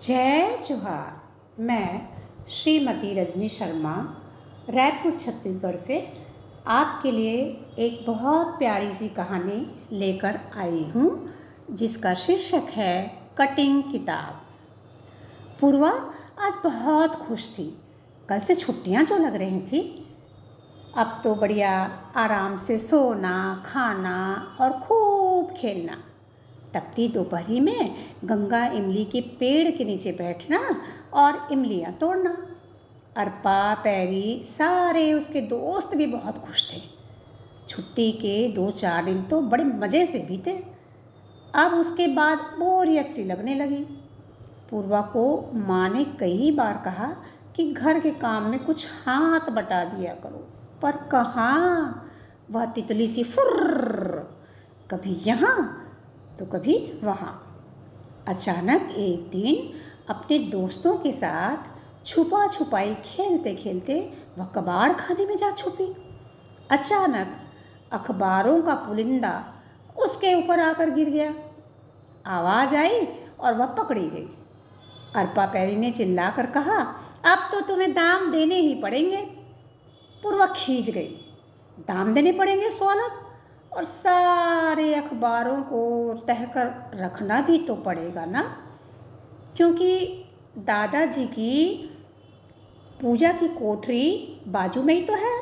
जय जोहार। मैं श्रीमती रजनी शर्मा रायपुर छत्तीसगढ़ से आपके लिए एक बहुत प्यारी सी कहानी लेकर आई हूँ जिसका शीर्षक है कटिंग किताब। पूर्वा आज बहुत खुश थी। कल से छुट्टियाँ जो लग रही थी, अब तो बढ़िया आराम से सोना, खाना और खूब खेलना। तपती दोपहरी में गंगा इमली के पेड़ के नीचे बैठना और इमलियाँ तोड़ना। अर्पा, पैरी, सारे उसके दोस्त भी बहुत खुश थे। छुट्टी के 2-4 दिन तो बड़े मज़े से बीते। अब उसके बाद बोरियत सी लगने लगी। पूर्वा को माँ ने कई बार कहा कि घर के काम में कुछ हाथ बटा दिया करो, पर कहाँ, वह तितली सी फुर्र, कभी यहाँ तो कभी वहाँ। अचानक एक दिन अपने दोस्तों के साथ छुपा छुपाई खेलते खेलते वह कबाड़ खाने में जा छुपी। अचानक अखबारों का पुलिंदा उसके ऊपर आकर गिर गया। आवाज़ आई और वह पकड़ी गई। अर्पा पैरी ने चिल्लाकर कहा, अब तो तुम्हें दाम देने ही पड़ेंगे। पूर्वा खींच गई। दाम देने पड़ेंगे सो अलग, और सारे अखबारों को तह कर रखना भी तो पड़ेगा ना, क्योंकि दादाजी की पूजा की कोठरी बाजू में ही तो है।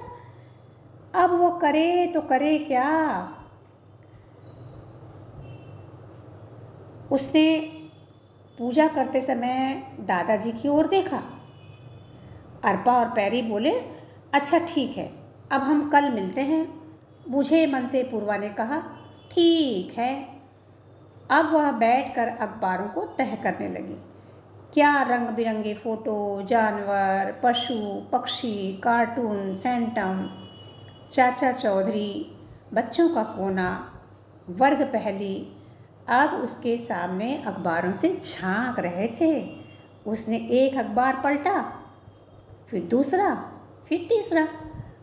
अब वो करे तो करे क्या। उसने पूजा करते समय दादाजी की ओर देखा। अर्पा और पैरी बोले, अच्छा ठीक है, अब हम कल मिलते हैं। बुझे मन से पूर्वा ने कहा, ठीक है। अब वह बैठकर अखबारों को तह करने लगी। क्या रंग बिरंगे फोटो, जानवर, पशु पक्षी, कार्टून, फैंटम, चाचा चौधरी, बच्चों का कोना, वर्ग पहली अब उसके सामने अखबारों से झांक रहे थे। उसने एक अखबार पलटा, फिर दूसरा, फिर तीसरा।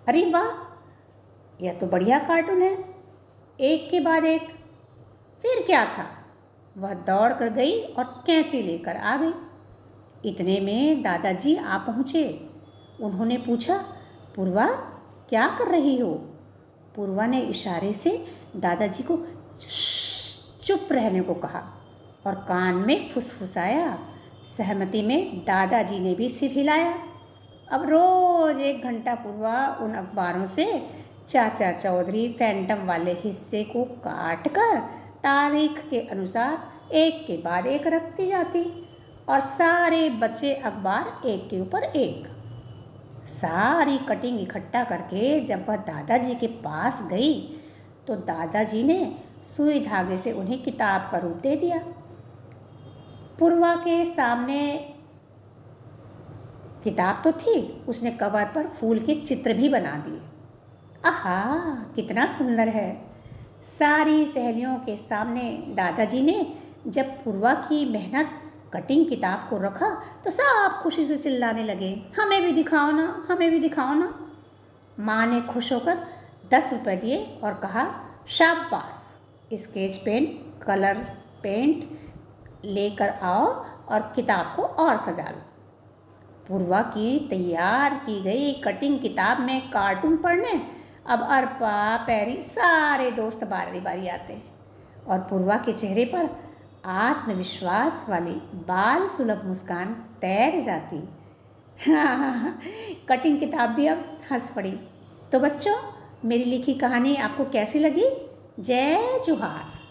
अरे वाह, यह तो बढ़िया कार्टून है। एक के बाद एक। फिर क्या था, वह दौड़ कर गई और कैंची लेकर आ गई। इतने में दादाजी आ पहुँचे। उन्होंने पूछा, पूर्वा क्या कर रही हो? पूर्वा ने इशारे से दादाजी को चुप रहने को कहा और कान में फुसफुसाया। सहमति में दादाजी ने भी सिर हिलाया। अब रोज 1 घंटा पूर्वा उन अखबारों से चाचा चौधरी फैंटम वाले हिस्से को काट कर तारीख के अनुसार एक के बाद एक रखती जाती और सारे बचे अखबार एक के ऊपर एक। सारी कटिंग इकट्ठा करके जब वह दादाजी के पास गई तो दादाजी ने सुई धागे से उन्हें किताब का रूप दे दिया। पूर्वा के सामने किताब तो थी, उसने कवर पर फूल के चित्र भी बना दिए। आहा, कितना सुंदर है। सारी सहेलियों के सामने दादाजी ने जब पूर्वा की मेहनत कटिंग किताब को रखा तो सब खुशी से चिल्लाने लगे, हमें भी दिखाओ ना, हमें भी दिखाओ ना। माँ ने खुश होकर 10 रुपये दिए और कहा, शाबाश, स्केच पेन, कलर पेंट लेकर आओ और किताब को और सजा लो। पूर्वा की तैयार की गई कटिंग किताब में कार्टून पढ़ने अब अर्पा, पैरी, सारे दोस्त बारी बारी आते हैं और पूर्वा के चेहरे पर आत्मविश्वास वाली बाल सुलभ मुस्कान तैर जाती। कटिंग किताब भी अब हंस पड़ी। तो बच्चों, मेरी लिखी कहानी आपको कैसी लगी? जय जोहार।